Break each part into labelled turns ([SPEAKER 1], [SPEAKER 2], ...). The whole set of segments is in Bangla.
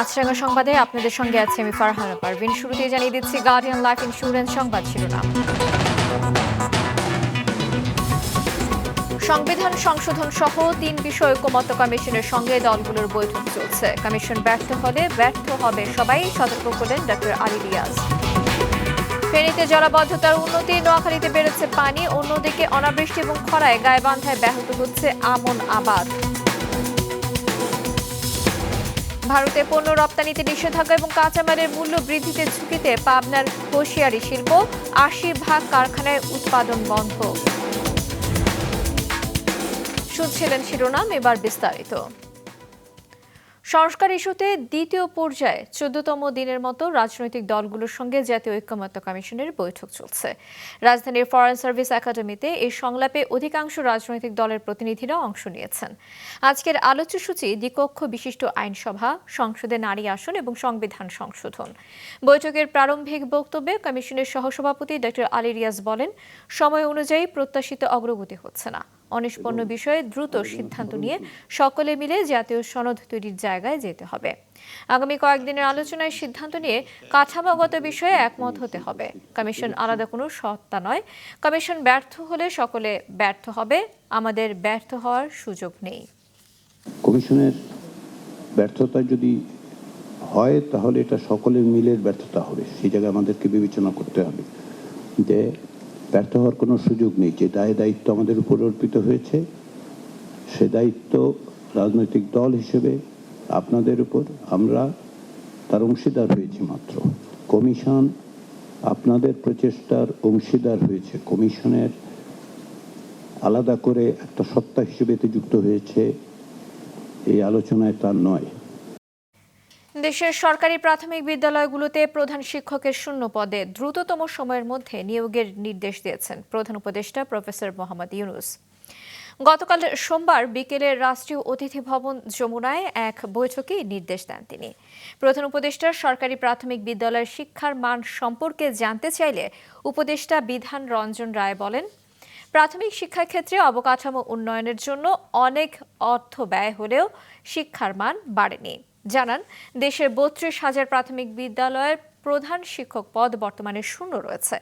[SPEAKER 1] মাছরাঙা সংবাদে আপনাদের সঙ্গে আছি আমি ফারহানা পারভিন। শুরুতেই জানিয়ে দিচ্ছি গার্ডিয়ান লাইফ ইন্স্যুরেন্স সংবাদ শিরোনাম। সংবিধান সংশোধন সহ 3 বিষয় ঐকমত্য কমিশনের সঙ্গে দলগুলোর বৈঠক চলছে। কমিশন ব্যর্থ হলে ব্যর্থ হবে সবাই, সতর্ক করলেন ডক্টর আলী রিয়াজ। ফেনীতে জলাবদ্ধতার উন্নতি, নোয়াখালীতে বেড়েছে পানি, অন্যদিকে অনাবৃষ্টি এবং খরায় গাইবান্ধায় ব্যাহত হচ্ছে আমন আবাদ। ভারতে পণ্য রপ্তানিতে নিষেধাজ্ঞা এবং কাঁচামালের মূল্য বৃদ্ধিতে ঝুঁকিতে পাবনার হোশিয়ারি শিল্প, ৮০% কারখানায় উৎপাদন বন্ধ। শুনছিলেন শিরোনাম, এবার বিস্তারিত। সংস্কার ইস্যুতে দ্বিতীয় পর্যায়ে ১৪তম দিনের মতো রাজনৈতিক দলগুলোর সঙ্গে জাতীয় ঐকমত্য কমিশনের বৈঠক চলছে। রাজধানীর ফরেন সার্ভিস একাডেমিতে এই সংলাপে অধিকাংশ রাজনৈতিক দলের প্রতিনিধিরা অংশ নিয়েছেন। আজকের আলোচ্যসূচি দ্বিকক্ষ বিশিষ্ট আইনসভা, সংসদে নারী আসন এবং সংবিধান সংশোধন। বৈঠকের প্রারম্ভিক বক্তব্যে কমিশনের সহসভাপতি ডক্টর আলী রিয়াজ বলেন, সময় অনুযায়ী প্রত্যাশিত অগ্রগতি হচ্ছে না। অনিষ্পন্ন বিষয়ে দ্রুত সিদ্ধান্ত নিয়ে সকলে মিলে জাতীয় সনদ তৈরির জায়গায় যেতে হবে। আগামী কয়েকদিনের আলোচনায় সিদ্ধান্ত নিয়ে কাঠামোগত বিষয়ে একমত হতে হবে। কমিশন আলাদা কোনো সত্তা নয়। কমিশন ব্যর্থ হলে সকলে ব্যর্থ হবে, আমাদের ব্যর্থ হওয়ার সুযোগ নেই।
[SPEAKER 2] কমিশনের ব্যর্থতা যদি হয় তাহলে এটা সকলের মিলের ব্যর্থতা হবে। সেই জায়গায় আমাদেরকে বিবেচনা করতে হবে যে ব্যর্থ হওয়ার কোনো সুযোগ নেই। যে দায়িত্ব আমাদের উপর অর্পিত হয়েছে সে দায়িত্ব রাজনৈতিক দল হিসেবে আপনাদের উপর, আমরা তার অংশীদার হয়েছি মাত্র। কমিশন আপনাদের প্রচেষ্টার অংশীদার হয়েছে। কমিশনের আলাদা করে একটা সত্তা হিসেবে যুক্ত হয়েছে এই আলোচনায় তা নয়।
[SPEAKER 1] দেশের সরকারি প্রাথমিক বিদ্যালয়গুলোতে প্রধান শিক্ষকের শূন্য পদে দ্রুততম সময়ের মধ্যে নিয়োগের নির্দেশ দিয়েছেন প্রধান উপদেষ্টা প্রফেসর মোহাম্মদ ইউনূস। গতকাল সোমবার বিকেলে রাষ্ট্রীয় অতিথি ভবন যমুনায় এক বৈঠকে নির্দেশ দেন তিনি। প্রধান উপদেষ্টার সরকারি প্রাথমিক বিদ্যালয়ের শিক্ষার মান সম্পর্কে জানতে চাইলে উপদেষ্টা বিধান রঞ্জন রায় বলেন, প্রাথমিক শিক্ষার ক্ষেত্রে অবকাঠামো উন্নয়নের জন্য অনেক অর্থ ব্যয় হলেও শিক্ষার মান বাড়েনি। জানান, দেশের ৩২,০০০ প্রাথমিক বিদ্যালয়ের প্রধান শিক্ষক পদ বর্তমানে শূন্য রয়েছে।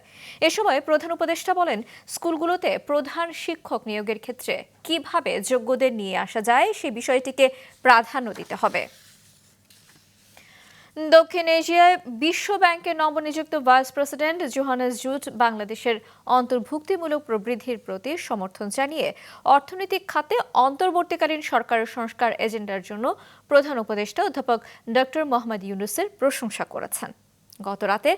[SPEAKER 1] এ সময় প্রধান উপদেষ্টা বলেন, স্কুলগুলোতে প্রধান শিক্ষক নিয়োগের ক্ষেত্রে কিভাবে যোগ্যদের নিয়ে আসা যায় সে বিষয়টিকে প্রাধান্য দিতে হবে। দক্ষিণ এশিয়ায় বিশ্ব ব্যাংকের নবনিযুক্ত ভাইস প্রেসিডেন্ট জোহানেস জুট বাংলাদেশের অন্তর্ভুক্তিমূলক প্রবৃদ্ধির প্রতি সমর্থন জানিয়ে অর্থনৈতিক খাতে অন্তর্বর্তীকালীন সরকারের সংস্কার এজেন্ডার জন্য প্রধান উপদেষ্টা অধ্যাপক ডক্টর মোহাম্মদ ইউনূসের প্রশংসা করেছেন। গতরাতে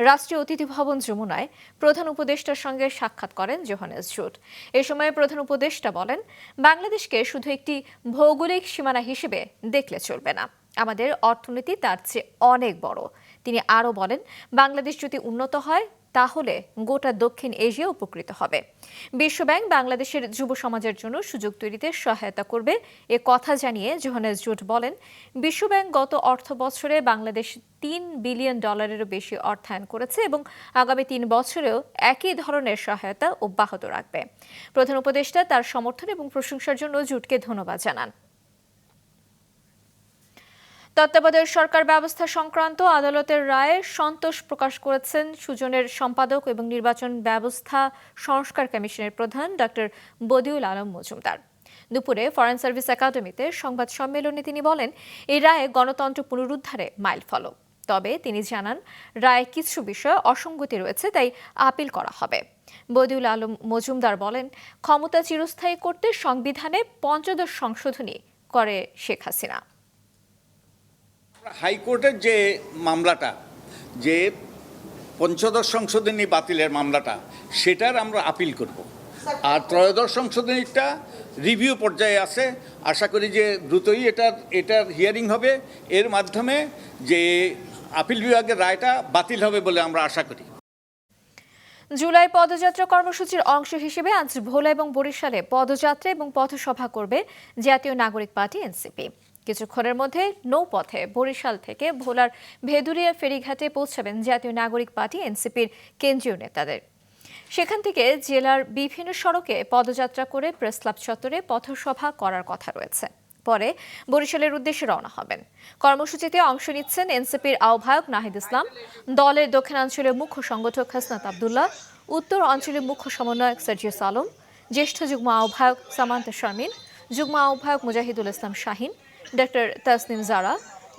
[SPEAKER 1] রাষ্ট্রীয় অতিথি ভবন যমুনায় প্রধান উপদেষ্টার সঙ্গে সাক্ষাৎ করেন জোহানেস জুট। এ সময় প্রধান উপদেষ্টা বলেন, বাংলাদেশকে শুধু একটি ভৌগোলিক সীমানা হিসেবে দেখলে চলবে না, আমাদের অর্থনীতি তার চেয়ে অনেক বড়। তিনি আরও বলেন, বাংলাদেশ যদি উন্নত হয় তাহলে গোটা দক্ষিণ এশিয়া উপকৃত হবে। বিশ্বব্যাংক বাংলাদেশের যুব সমাজের জন্য সুযোগ তৈরিতে সহায়তা করবে এ কথা জানিয়ে জোহানেস জুট বলেন, বিশ্বব্যাংক গত অর্থ বছরে বাংলাদেশ $3 বিলিয়ন বেশি অর্থায়ন করেছে এবং আগামী 3 বছরেও একই ধরনের সহায়তা অব্যাহত রাখবে। প্রধান উপদেষ্টা তার সমর্থন এবং প্রশংসার জন্য জুটকে ধন্যবাদ জানান। তত্ত্বাবধায়ক সরকার ব্যবস্থা সংক্রান্ত আদালতের রায়ে সন্তোষ প্রকাশ করেছেন সুজনের সম্পাদক এবং নির্বাচন ব্যবস্থা সংস্কার কমিশনের প্রধান ডক্টর বদিউল আলম মজুমদার। দুপুরে ফরেন সার্ভিস একাডেমিতে সংবাদ সম্মেলনে তিনি বলেন, এই রায়ে গণতন্ত্র পুনরুদ্ধারে মাইলফলক। তবে তিনি জানান, রায়ে কিছু বিষয়ে অসঙ্গতি রয়েছে, তাই আপিল করা হবে। বদিউল আলম মজুমদার বলেন, ক্ষমতা চিরস্থায়ী করতে সংবিধানে পঞ্চদশ সংশোধনী করে শেখ হাসিনা।
[SPEAKER 3] হাইকোর্টের যে মামলাটা, যে পঞ্চদশ সংশোধনী বাতিলের মামলাটা, সেটার আমরা আপিল করব। আর ত্রয়োদশ সংশোধনীটা রিভিউ পর্যায়ে আছে। আশা করি যে দ্রুতই এটার হিয়ারিং হবে। এর মাধ্যমে যে আপিল বিভাগের রায়টা বাতিল হবে বলে আমরা আশা করি।
[SPEAKER 1] জুলাই পদযাত্রা কর্মসূচির অংশ হিসেবে আজ ভোলা এবং বরিশালে পদযাত্রা এবং পথসভা করবে জাতীয় নাগরিক পার্টি এনসিপি। কিছুক্ষণের মধ্যে নৌপথে বরিশাল থেকে ভোলার ভেদুরিয়া ফেরিঘাটে পৌঁছাবেন জাতীয় নাগরিক পার্টি এনসিপির কেন্দ্রীয় নেতাদের। সেখান থেকে জেলার বিভিন্ন সড়কে পদযাত্রা করে প্রেসক্লাব চত্বরে পথসভা করার কথা রয়েছে। পরে বরিশালের উদ্দেশ্যে রওনা হবেন। কর্মসূচিতে অংশ নিচ্ছেন এনসিপির আহ্বায়ক নাহিদ ইসলাম, দলের দক্ষিণাঞ্চলের মুখ্য সংগঠক হাসনাত আব্দুল্লাহ, উত্তর অঞ্চলের মুখ্য সমন্বয়ক সার্জিউস আলম, জ্যেষ্ঠ যুগ্ম আহ্বায়ক সামান্তা শারমিন, যুগ্ম আহ্বায়ক মুজাহিদুল ইসলাম শাহিন, ডক্টর তাসনিম জারা,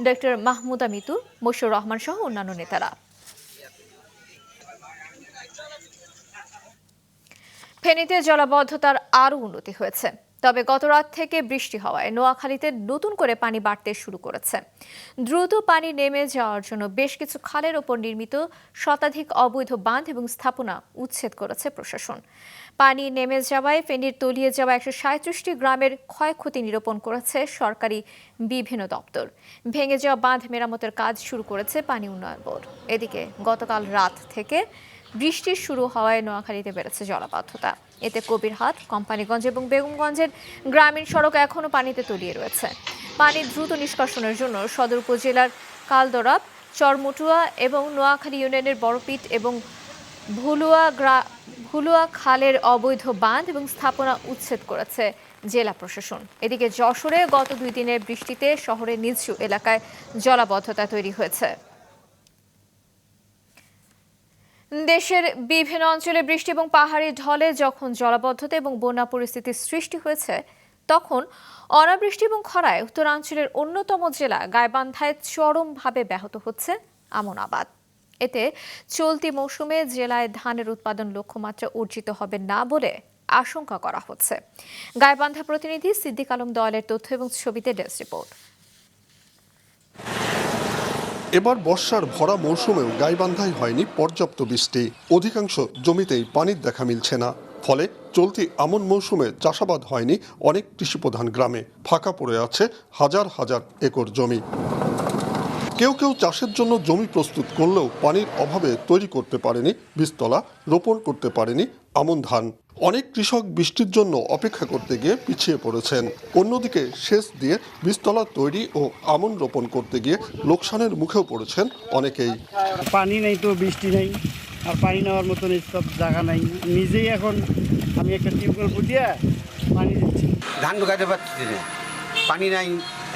[SPEAKER 1] ডক্টর মাহমুদা মিতু, মশিউর রহমান সহ অন্যান্য নেতারা। ফেনীতে জলাবদ্ধতার আরও উন্নতি হয়েছে, তবে গত রাত থেকে বৃষ্টি হওয়ায় নোয়াখালীতে নতুন করে পানি বাড়তে শুরু করেছে। দ্রুত পানি নেমে যাওয়ার জন্য বেশ কিছু খালের ওপর নির্মিত শতাধিক অবৈধ বাঁধ এবং স্থাপনা উচ্ছেদ করেছে প্রশাসন। পানি নেমে যাওয়ায় ফেনীর তলিয়ে যাওয়া 137টি গ্রামের ক্ষয়ক্ষতি নিরূপণ করেছে সরকারি বিভিন্ন দপ্তর। ভেঙে যাওয়া বাঁধ মেরামতের কাজ শুরু করেছে পানি উন্নয়ন বোর্ড। এদিকে গতকাল রাত থেকে বৃষ্টি শুরু হওয়ায় নোয়াখালীতে বেড়েছে জলাবদ্ধতা। এতে কবিরহাট, কোম্পানিগঞ্জ এবং বেগমগঞ্জের গ্রামীণ সড়ক এখনও পানিতে তলিয়ে রয়েছে। পানি দ্রুত নিষ্কাশনের জন্য সদর উপজেলার কালদরাব, চরমটুয়া এবং নোয়াখালী ইউনিয়নের বড়পিট এবং ভুলুয়া খালের অবৈধ বাঁধ এবং স্থাপনা উচ্ছেদ করেছে জেলা প্রশাসন। এদিকে যশোরে গত 2 দিনের বৃষ্টিতে শহরের নিচু এলাকায় জলাবদ্ধতা তৈরি হয়েছে। দেশের বিভিন্ন অঞ্চলে বৃষ্টি এবং পাহাড়ি ঢলে যখন জলাবদ্ধতা এবং বন্যা পরিস্থিতির সৃষ্টি হয়েছে, তখন অনাবৃষ্টি এবং খরায় উত্তরাঞ্চলের অন্যতম জেলা গাইবান্ধায় চরমভাবে ব্যাহত হচ্ছে আমন আবাদ। এতে চলতি মৌসুমে জেলায় ধানের উৎপাদন লক্ষ্যমাত্রা অর্জিত হবে না বলে আশঙ্কা করা হচ্ছে। গাইবান্ধা প্রতিনিধি সিদ্দিক আলম দয়ালের তথ্য এবং ছবিতে ডেস্ক রিপোর্ট।
[SPEAKER 4] এবার বর্ষার ভরা মৌসুমেও গাইবান্ধায় হয়নি পর্যাপ্ত বৃষ্টি, অধিকাংশ জমিতেই পানির দেখা মিলছে না। ফলে চলতি আমন মৌসুমে চাষাবাদ হয়নি অনেক কৃষিপ্রধান গ্রামে, ফাঁকা পড়ে আছে হাজার হাজার একর জমি। কেউ কেউ চাষের জন্য জমি প্রস্তুত করলেও পানির অভাবে তৈরি করতে পারেনি বীজতলা, রোপণ করতে পারেনি আমন ধান। অনেক কৃষক বৃষ্টির জন্য অপেক্ষা করতে গিয়ে পিছিয়ে পড়েছেন। অন্যদিকে সেচ দিয়ে বীজতলা তৈরি ও আমন রোপণ করতে গিয়ে লোকসানের মুখেও পড়েছেন অনেকেই।
[SPEAKER 5] পানি নেই, তো বৃষ্টি নেই, আর পানি নেওয়ার মতন সব জায়গা নাই। নিজেই এখন আমি একটা টিউবওয়েল ফুটিয়ে পানি দিচ্ছি।
[SPEAKER 6] ধান ঢুকাইতে পারছি না, পানি নাই।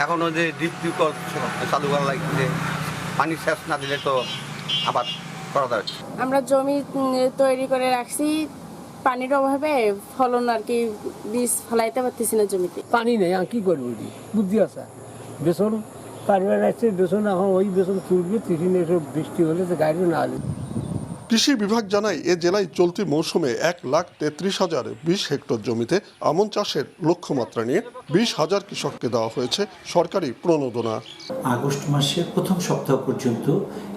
[SPEAKER 6] এখন ওদের ডিপ চালু করা লাগছে, পানি সেচ না দিলে তো আবাদ করা যাচ্ছে।
[SPEAKER 7] আমরা জমি তৈরি করে রাখছি, পানির অভাবে ফলন আর কি বীজ ফলাইতে পারতেছি না জমিতে।
[SPEAKER 8] পানি নেই, আর কি করবো, বুদ্ধি আছে বেসন পারিবার আসছে, বেসন এখন ওই বেসন চুলবে, তিন এসব বৃষ্টি হলে তো গাড়ি না আসবে।
[SPEAKER 4] কৃষি বিভাগ জানায় এ জেলায় চলতি মৌসুমে 1,33,020 হেক্টর জমিতে আমন চাষের লক্ষ্যমাত্রা নিয়ে 20,000 কৃষককে দেওয়া হয়েছে সরকারি প্রণোদনা।
[SPEAKER 9] আগস্ট মাসের প্রথম সপ্তাহ পর্যন্ত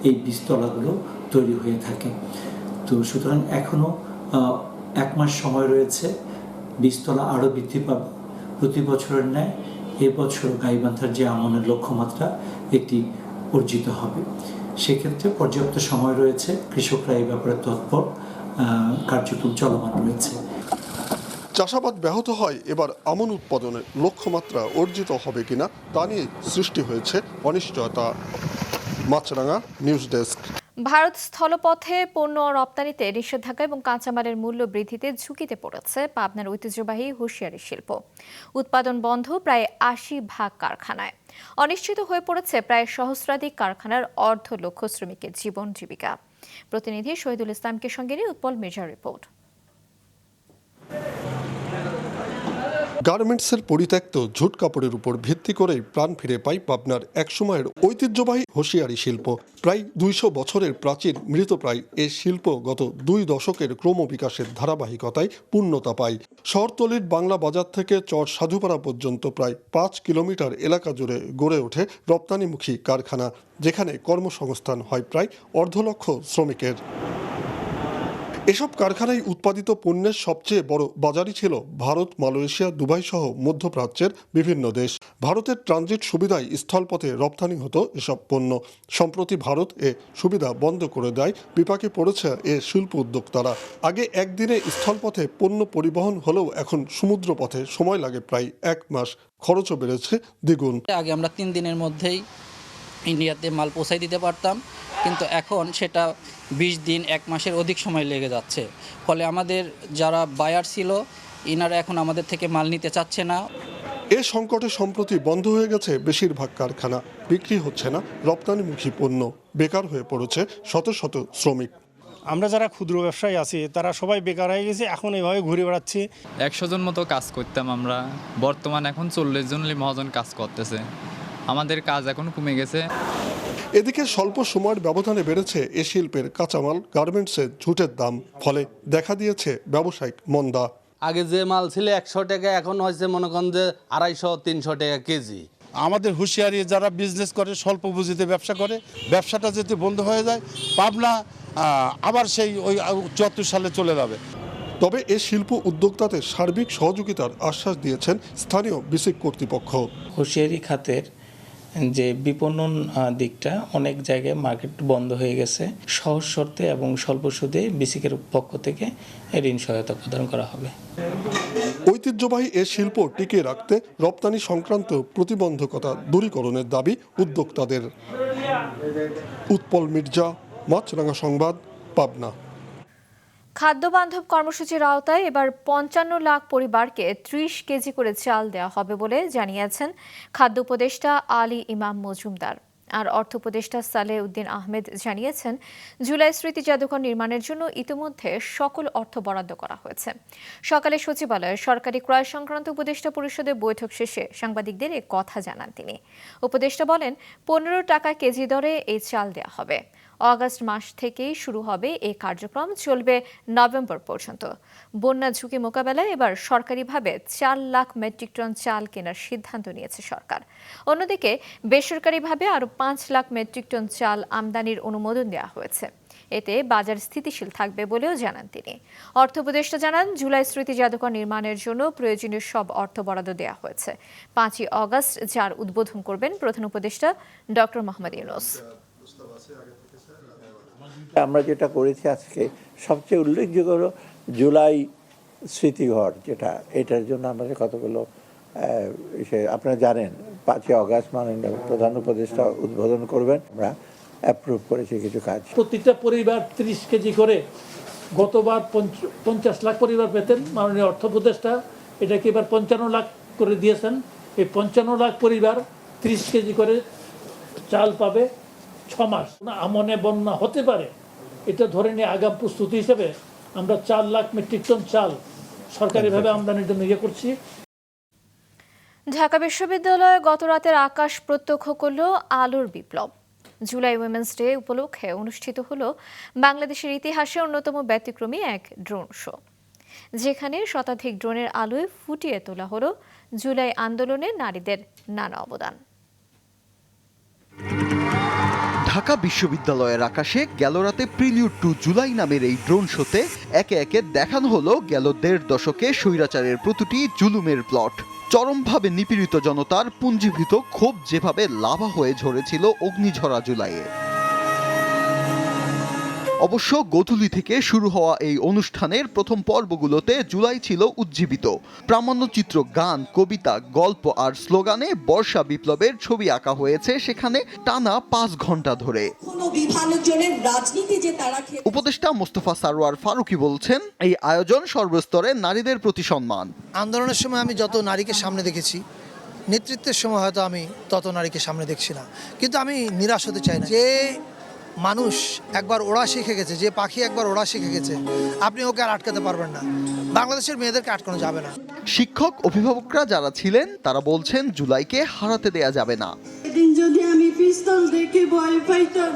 [SPEAKER 9] এই বীজতলাগুলো তৈরি হয়ে থাকে। তো সুতরাং এখনো 1 মাস সময় রয়েছে, বীজতলা আরও বৃদ্ধি পাবে প্রতি বছরের ন্যায়। এবছর গাইবান্ধার যে আমনের লক্ষ্যমাত্রা এটি অর্জিত হবে। সেক্ষেত্রে পর্যাপ্ত সময় রয়েছে, কৃষকরা এই ব্যাপারে তৎপর, কার্যক্রম চলমান রয়েছে।
[SPEAKER 4] চাষাবাদ ব্যাহত হয়, এবার আমন উৎপাদনের লক্ষ্যমাত্রা অর্জিত হবে কিনা তা নিয়ে সৃষ্টি হয়েছে অনিশ্চয়তা। মাছরাঙা নিউজ ডেস্ক।
[SPEAKER 1] ভারত স্থলপথে পণ্য রপ্তানিতে নিষেধাজ্ঞা এবং কাঁচামালের মূল্য বৃদ্ধিতে ঝুঁকিতে পড়েছে পাবনার ঐতিহ্যবাহী হুঁশিয়ারি শিল্প। উৎপাদন বন্ধ প্রায় 80% কারখানায়। অনিশ্চিত হয়ে পড়েছে প্রায় সহস্রাধিক কারখানার 250,000 শ্রমিকের জীবন জীবিকা। প্রতিনিধি শহীদুল ইসলামকে সঙ্গে নিয়ে উৎপল মির্জার রিপোর্ট।
[SPEAKER 4] গার্মেন্টসের পরিত্যক্ত ঝুট কাপড়ের উপর ভিত্তি করেই প্রাণ ফিরে পায় পাবনার একসময়ের ঐতিহ্যবাহী হুঁশিয়ারি শিল্প। প্রায় 200 বছরের প্রাচীন মৃতপ্রায় এ শিল্প গত 2 দশকের ক্রমবিকাশের ধারাবাহিকতায় পূর্ণতা পায়। শহরতলির বাংলা বাজার থেকে চর সাধুপাড়া পর্যন্ত প্রায় 5 কিলোমিটার এলাকা জুড়ে গড়ে ওঠে রপ্তানিমুখী কারখানা, যেখানে কর্মসংস্থান হয় প্রায় 250,000 শ্রমিকের। এসব কারখানায় উৎপাদিত পণ্যের সবচেয়ে বড় বাজারই ছিল ভারত, মালয়েশিয়া, দুবাই সহ মধ্যপ্রাচ্যের বিভিন্ন দেশ। ভারতের ট্রানজিট সুবিধায় স্থলপথে রপ্তানি হতো এসব পণ্য। সম্প্রতি ভারত এ সুবিধা বন্ধ করে দেয়, বিপাকে পড়েছে এ শিল্প উদ্যোক্তারা। আগে একদিনে স্থলপথে পণ্য পরিবহন হলেও এখন সমুদ্রপথে সময় লাগে প্রায় 1 মাস, খরচও বেড়েছে দ্বিগুণ।
[SPEAKER 10] আগে আমরা 3 দিনের মধ্যেই ইন্ডিয়াতে মাল পৌঁছাই দিতে পারতাম, কিন্তু এখন সেটা 20 দিন 1 মাসের অধিক সময় লেগে যাচ্ছে। ফলে আমাদের যারা বায়ার ছিল, ইনারা এখন আমাদের থেকে মাল নিতে চাচ্ছে না।
[SPEAKER 4] এ সংকটে সম্প্রতি বন্ধ হয়ে গেছে বেশিরভাগ কারখানা, বিক্রি হচ্ছে না রপ্তানিমুখী পণ্য, বেকার হয়ে পড়েছে শত শত শ্রমিক।
[SPEAKER 5] আমরা যারা ক্ষুদ্র ব্যবসায়ী আছি তারা সবাই বেকার হয়ে গেছে, এখন এইভাবে ঘুরে বেড়াচ্ছি।
[SPEAKER 11] 100 জন মতো কাজ করতাম আমরা, বর্তমান এখন 40 জন মহাজন কাজ করতেছে। আমাদের কাজ এখন কমে গেছে।
[SPEAKER 4] এদিকে স্বল্প সময়ের ব্যবধানে বেড়েছে এ শিল্পের কাঁচামাল, গার্মেন্টসের ঝুটের দাম, ফলে দেখা দিয়েছে ব্যবসায়িক মন্দা।
[SPEAKER 12] আগে যে মাল ছিল 100 টাকা, এখন হয়েছে মনে করেন যে 250-300 টাকা কেজি।
[SPEAKER 5] আমাদের হুঁশিয়ারি, যারা বিজনেস করে স্বল্প পুঁজিতে ব্যবসা করে, ব্যবসাটা যদি বন্ধ হয়ে যায় পাবনা আবার সেই ওই 74 সালে চলে যাবে।
[SPEAKER 4] তবে এ শিল্প উদ্যোক্তাদের সার্বিক সহযোগিতার আশ্বাস দিয়েছেন স্থানীয় বিসিক কর্তৃপক্ষ।
[SPEAKER 13] হুঁশিয়ারি খাতের যে বিপণন দিকটা, অনেক জায়গায় মার্কেট বন্ধ হয়ে গেছে। সহজ শর্তে এবং স্বল্প সুদে বিসিকের পক্ষ থেকে ঋণ সহায়তা প্রদান করা হবে।
[SPEAKER 4] ঐতিহ্যবাহী এ শিল্প টিকিয়ে রাখতে রপ্তানি সংক্রান্ত প্রতিবন্ধকতা দূরীকরণের দাবি উদ্যোক্তাদের। উৎপল মির্জা, মাছরাঙা সংবাদ, পাবনা।
[SPEAKER 1] খাদ্য বান্ধব কর্মসূচির আওতায় এবার 55 লাখ পরিবারকে 30 কেজি করে চাল দেওয়া হবে বলে জানিয়েছেন খাদ্য উপদেষ্টা আলী ইমাম মজুমদার। আর অর্থ উপদেষ্টা সালেহ উদ্দিন আহমেদ জানিয়েছেন, জুলাই স্মৃতি জাদুঘর নির্মাণের জন্য ইতিমধ্যে সকল অর্থ বরাদ্দ করা হয়েছে। সকালে সচিবালয়ে সরকারি ক্রয় সংক্রান্ত উপদেষ্টা পরিষদের বৈঠক শেষে সাংবাদিকদের এ কথা জানান তিনি। উপদেষ্টা বলেন, 15 টাকা কেজি দরে এই চাল দেওয়া হবে। অগাস্ট মাস থেকেই শুরু হবে এই কার্যক্রম, চলবে নভেম্বর পর্যন্ত। বন্যা ঝুঁকি মোকাবেলায় এবার সরকারিভাবে 4 লাখ মেট্রিক টন চাল কেনার সিদ্ধান্ত নিয়েছে সরকার। অন্যদিকে বেসরকারিভাবে আরও 5 লাখ মেট্রিক টন চাল আমদানির অনুমোদন দেওয়া হয়েছে। এতে বাজার স্থিতিশীল থাকবে বলেও জানান তিনি। অর্থ উপদেষ্টা জানান, জুলাই স্মৃতি জাদুঘর নির্মাণের জন্য প্রয়োজনীয় সব অর্থ বরাদ্দ দেওয়া হয়েছে। 5ই অগাস্ট যার উদ্বোধন করবেন প্রধান উপদেষ্টা ডক্টর মোহাম্মদ ইউনূস।
[SPEAKER 14] আমরা যেটা করেছি আজকে সবচেয়ে উল্লেখযোগ্য হলো জুলাই স্মৃতিঘর, যেটা এটার জন্য আমাদের কতগুলো আপনারা জানেন 5ই অগাস্ট মাননীয় প্রধান উপদেষ্টা উদ্বোধন করবেন। আমরা অ্যাপ্রুভ করেছি কিছু কাজ।
[SPEAKER 8] প্রতিটা পরিবার 30 কেজি করে, গতবার 50 লাখ পরিবার পেতেন, মাননীয় অর্থ উপদেষ্টা এটাকে এবার 55 লাখ করে দিয়েছেন। এই 55 লাখ পরিবার 30 কেজি করে চাল পাবে 6 মাস। আমনে বন্যা হতে পারে, এটা ধরে নিয়ে আগাম প্রস্তুতি হিসেবে আমরা 4 লাখ মেট্রিক টন চাল সরকারিভাবে আমদানির জন্য করছি।
[SPEAKER 1] ঢাকা বিশ্ববিদ্যালয়ে গত রাতের আকাশ প্রত্যক্ষ করল আলোর বিপ্লব। জুলাই উইমেন্স ডে উপলক্ষে অনুষ্ঠিত হলো বাংলাদেশের ইতিহাসে অন্যতম ব্যতিক্রমী এক ড্রোন শো, যেখানে শতাধিক ড্রোনের আলোয় ফুটিয়ে তোলা হলো জুলাই আন্দোলনে নারীদের নানা অবদান।
[SPEAKER 15] ঢাকা বিশ্ববিদ্যালয়ের আকাশে গেল রাতে প্রিলিউড টু জুলাই নামের এই ড্রোন শোতে একে একে দেখানো হলো গেল 1.5 দশকে স্বৈরাচারের প্রতিটি জুলুমের প্লট। চরমভাবে নিপীড়িত জনতার পুঞ্জীভূত ক্ষোভ যেভাবে লাভা হয়ে ঝরেছিল অগ্নিঝরা জুলাইয়ে। অবশ্য গোধূলি থেকে শুরু হওয়া এই অনুষ্ঠানের প্রথম পর্বগুলোতে জুলাই ছিল উজ্জীবিত। প্রামাণ্যচিত্র, গান, কবিতা, গল্প আর স্লোগানে বর্ষা বিপ্লবের ছবি আঁকা হয়েছে সেখানে টানা 5 ঘন্টা ধরে। উপদেষ্টা মোস্তফা সারোয়ার ফারুকী বলছেন, এই আয়োজন সর্বস্তরে নারীদের প্রতি সম্মান।
[SPEAKER 16] আন্দোলনের সময় আমি যত নারীকে সামনে দেখেছি, নেতৃত্বের সময় হয়তো আমি তত নারীকে সামনে দেখছি না, কিন্তু আমি নিরাশ হতে চাই না। যে মানুষ একবার ওড়া শিখে গেছে, যে পাখি একবার ওড়া শিখে গেছে, আপনি ওকে আর আটকাতে পারবেন না। বাংলাদেশের মেয়েদেরকে আটকানো যাবে না।
[SPEAKER 15] শিক্ষক, অভিভাবকরা যারা ছিলেন তারা বলছেন জুলাইকে হারাতে দেয়া যাবে না।
[SPEAKER 17] এদিন যদি আমি পিস্তল দেখে ভয় পাইতাম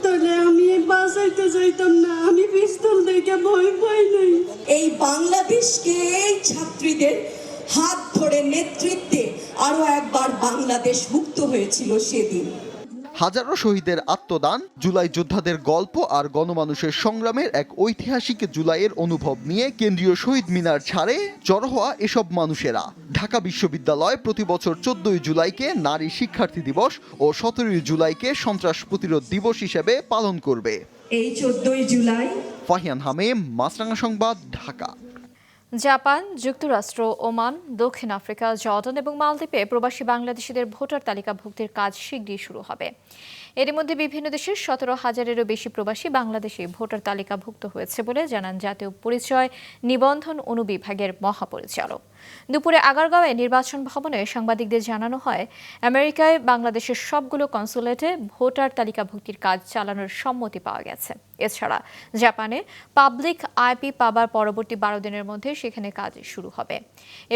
[SPEAKER 17] তাহলে আমি বাঁচাইতে চাইতাম না। আমি পিস্তল দেখে ভয় পাই নাই।
[SPEAKER 18] এই বাংলাদেশকে এই ছাত্রীদের হাত ধরে নেতৃত্বে আরো একবার বাংলাদেশ মুক্ত হয়েছিল সেদিন।
[SPEAKER 15] হাজারো শহীদের আত্মদান, জুলাই যোদ্ধাদের গল্প আর গণমানুষের সংগ্রামের এক ঐতিহাসিক জুলাইয়ের অনুভব নিয়ে কেন্দ্রীয় শহীদ মিনার ছাড়ে জড়ো হওয়া এসব মানুষেরা। ঢাকা বিশ্ববিদ্যালয় প্রতি বছর 14ই জুলাইকে নারী শিক্ষার্থী দিবস ও 17ই জুলাইকে সন্ত্রাস প্রতিরোধ দিবস হিসেবে পালন করবে।
[SPEAKER 18] এই 14ই জুলাই।
[SPEAKER 15] ফাহিয়ান হামিম, মাছরাঙা সংবাদ, ঢাকা।
[SPEAKER 1] জাপান, যুক্তরাষ্ট্র, ওমান, দক্ষিণ আফ্রিকা, জর্ডান এবং মালদ্বীপে প্রবাসী বাংলাদেশিদের ভোটার তালিকাভুক্তির কাজ শিগগিরই শুরু হবে। এর মধ্যে বিভিন্ন দেশের 17,000-এরও বেশি প্রবাসী বাংলাদেশে ভোটার তালিকাভুক্ত হয়েছে বলে জানান জাতীয় পরিচয় নিবন্ধন অনুবিভাগের মহাপরিচালক। দুপুরে আগারগাঁওয়ে নির্বাচন ভবনে সাংবাদিকদের জানানো হয়, আমেরিকায় বাংলাদেশের সবগুলো কনসুলেটে ভোটার তালিকাভুক্তির কাজ চালানোর সম্মতি পাওয়া গেছে। এছাড়া জাপানে পাবলিক আইপি পাবার পরবর্তী 12 দিনের মধ্যে সেখানে কাজ শুরু হবে।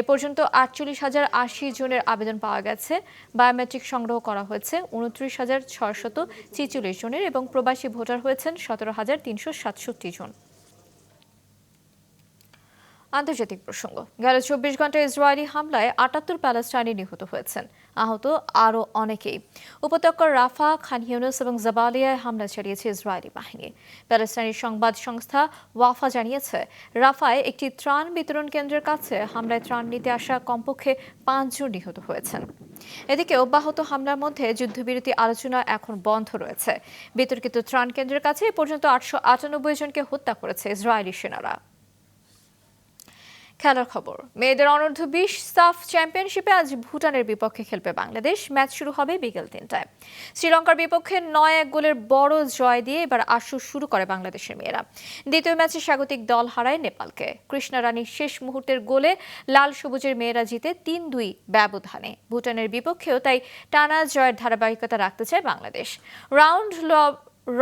[SPEAKER 1] এ পর্যন্ত 48,080 জনের আবেদন পাওয়া গেছে। বায়োমেট্রিক সংগ্রহ করা হয়েছে 29,646 জনের এবং প্রবাসী ভোটার হয়েছেন 17,367 জন। আন্তর্জাতিক প্রসঙ্গ, গেল 24 ঘন্টায় ইসরায়েলি হামলায় 78 প্যালেস্টাইনি নিহত হয়েছেন, আহত আরও অনেকেই। উপত্যকার রাফা, খান ইউনুস এবং জাবালিয়ায় হামলা চালিয়েছে ইসরায়েলি বাহিনী। প্যালেস্টাইনি সংবাদ সংস্থা ওয়াফা জানিয়েছে, রাফায় একটি ত্রাণ বিতরণ কেন্দ্রের কাছে হামলায় ত্রাণ নিতে আসা কমপক্ষে 5 জন নিহত হয়েছেন। এদিকে অব্যাহত হামলার মধ্যে যুদ্ধবিরতি আলোচনা এখন বন্ধ রয়েছে। বিতর্কিত ত্রাণ কেন্দ্রের কাছে এ পর্যন্ত 898 জনকে হত্যা করেছে ইসরায়েলি সেনারা। খেলার খবর, মেয়েদের অনূর্ধ্ব 20 সাফ চ্যাম্পিয়নশিপে আজ ভুটানের বিপক্ষে খেলবে বাংলাদেশ। ম্যাচ শুরু হবে বিকেল 3টায়। শ্রীলঙ্কার বিপক্ষে 9-1 গোলের বড় জয় দিয়ে এবার আসর শুরু করে বাংলাদেশের মেয়েরা। দ্বিতীয় ম্যাচে স্বাগতিক দল হারায় নেপালকে। কৃষ্ণা রানীর শেষ মুহূর্তের গোলে লাল সবুজের মেয়েরা জিতে 3-2 ব্যবধানে। ভুটানের বিপক্ষেও তাই টানা জয়ের ধারাবাহিকতা রাখতে চায় বাংলাদেশ। রাউন্ড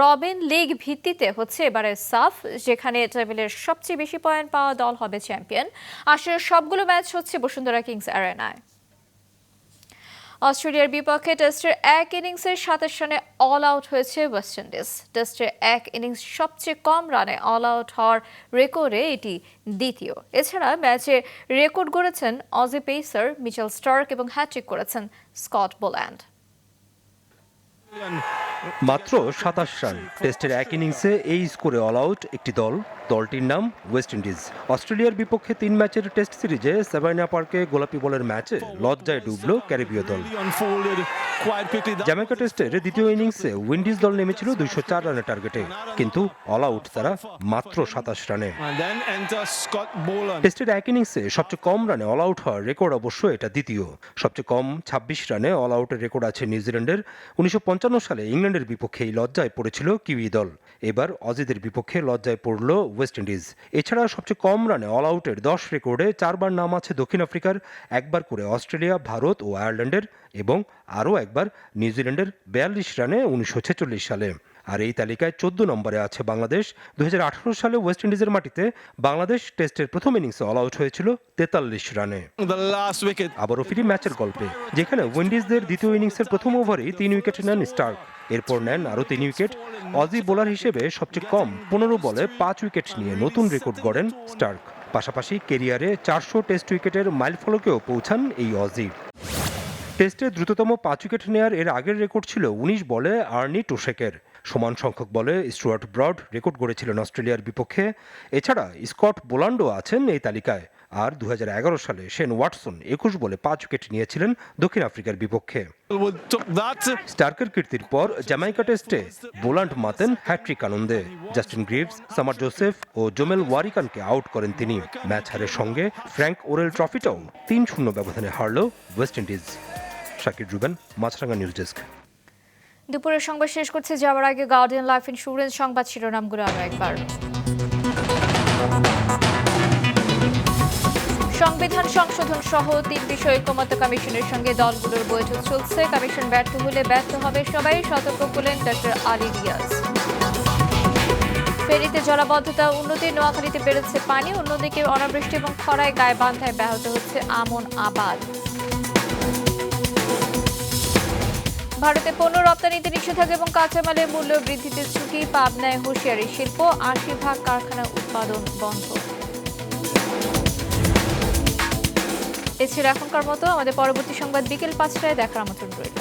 [SPEAKER 1] রবিন লিগ ভিত্তিতে হচ্ছে এবারে সাফ, যেখানে টেবিলের সবচেয়ে বেশি পয়েন্ট পাওয়া দল হবে চ্যাম্পিয়ন। আসলে সবগুলো ম্যাচ হচ্ছে বসুন্ধরা কিংস অ্যারেনায়। অস্ট্রেলিয়ার বিপক্ষে টেস্টের এক ইনিংসের 27 রানে অল আউট হয়েছে ওয়েস্ট ইন্ডিজ। টেস্টের এক ইনিংস সবচেয়ে কম রানে অল আউট হওয়ার রেকর্ডে এটি দ্বিতীয়। এছাড়া ম্যাচে রেকর্ড গড়েছেন অজি পেসার মিচেল স্টার্ক এবং হ্যাট্রিক করেছেন স্কট বোল্যান্ড।
[SPEAKER 19] মাত্র 27 রান টেস্টের এক ইনিংসে এই স্কোরে অল আউট একটি দলটির নাম ওয়েস্ট ইন্ডিজ। অস্ট্রেলিয়ার বিপক্ষে 3 ম্যাচের টেস্ট সিরিজে সাভানা পার্কে গোলাপি বলের ম্যাচে লজ্জায় ডুবল ক্যারিবীয় দল। জ্যামাইকা টেস্টের দ্বিতীয় ইনিংসে উইন্ডিজ দল নেমেছিল 204 রানের টার্গেটে, কিন্তু অল আউট তারা মাত্র 27 রানে। টেস্টের এক ইনিংসে সবচেয়ে কম রানে অল আউট হওয়ার রেকর্ড অবশ্য এটা দ্বিতীয়। সবচেয়ে কম 26 রানে অল আউটের রেকর্ড আছে নিউজিল্যান্ডের। 1955 সালে ইংল্যান্ডের বিপক্ষে এই লজ্জায় পড়েছিল কিউই দল। এবার অজিদের বিপক্ষে লজ্জায় পড়ল ওয়েস্ট ইন্ডিজ। এছাড়া সবচেয়ে কম রানে অল আউটের 10 রেকর্ডে 4 বার নাম আছে দক্ষিণ আফ্রিকার, 1 বার করে অস্ট্রেলিয়া, ভারত ও আয়ারল্যান্ডের এবং আরও 1 বার নিউজিল্যান্ডের 42 রানে 1946 সালে। আর এই তালিকায় 14 নম্বরে আছে বাংলাদেশ। 2018 সালে ওয়েস্ট ইন্ডিজের মাটিতে বাংলাদেশ টেস্টের প্রথম ইনিংসে অল আউট হয়েছিল 43 রানে। আবারও ফিরি ম্যাচের গল্পে, যেখানে উইন্ডিজদের দ্বিতীয় ইনিংসের প্রথম ওভারেই 3 উইকেট নেন স্টার্ক। এরপর নেন আরও 3 উইকেট। অজি বোলার হিসেবে সবচেয়ে কম 15 বলে 5 উইকেট নিয়ে নতুন রেকর্ড গড়েন স্টার্ক। পাশাপাশি কেরিয়ারে 400 টেস্ট উইকেটের মাইলফলকেও পৌঁছান এই অজি। টেস্টে দ্রুততম 5 উইকেট নেয়ার এর আগের রেকর্ড ছিল 19 বলে আর্নি টোশেকের। সমান সংখ্যক বলে স্টুয়ার্ট ব্রড রেকর্ড গড়েছিলেন অস্ট্রেলিয়ার বিপক্ষে। এছাড়া স্কট বোলান্ডও আছেন এই তালিকায়। আর 2011 সালে শেন ওয়াটসন 21 বলে 5 উইকেট নিয়েছিলেন দক্ষিণ আফ্রিকার বিপক্ষে। স্টার্কের কীর্তির পর জ্যামাইকা টেস্টে বোলান্ড মাতেন হ্যাট্রিক আনন্দে। জাস্টিন গ্রিভস, সামার জোসেফ ও জোমেল ওয়ারিকানকে আউট করেন তিনি। ম্যাচ হারের সঙ্গে ফ্র্যাঙ্ক ওরেল ট্রফিটাও 3-0 ব্যবধানে হারল ওয়েস্ট ইন্ডিজ। শাকির রুবেন, মাছরাঙ্গা নিউজ ডেস্ক।
[SPEAKER 1] দুপুরের সংবাদ শেষ করছে যাওয়ার আগে গার্ডিয়ান লাইফ ইন্স্যুরেন্স সংবাদ শিরোনামগুলো আরও একবার। সংবিধান সংশোধন সহ 3 বিষয়ে ঐকমত্য কমিশনের সঙ্গে দলগুলোর বৈঠক চলছে। কমিশন ব্যর্থ হলে ব্যর্থ হবে সবাই, সতর্ক করলেন ডক্টর আলী রিয়াজ। ফেরিতে জলাবদ্ধতা উন্নতি, নোয়াখালীতে বেড়েছে পানি। অন্যদিকে অনাবৃষ্টি এবং খরায় গাইবান্ধায় ব্যাহত হচ্ছে আমন আবাদ। ভারতে পণ্য রপ্তানিতে নিষেধাজ্ঞা এবং কাঁচামালের মূল্য বৃদ্ধিতে ঝুঁকি। পাবনায় হুঁশিয়ারি শিল্প, 80% কারখানা উৎপাদন বন্ধ। এছাড়া এখনকার মতো আমাদের পরবর্তী সংবাদ বিকেল 5টায় দেখার আমন্ত্রণ রইল।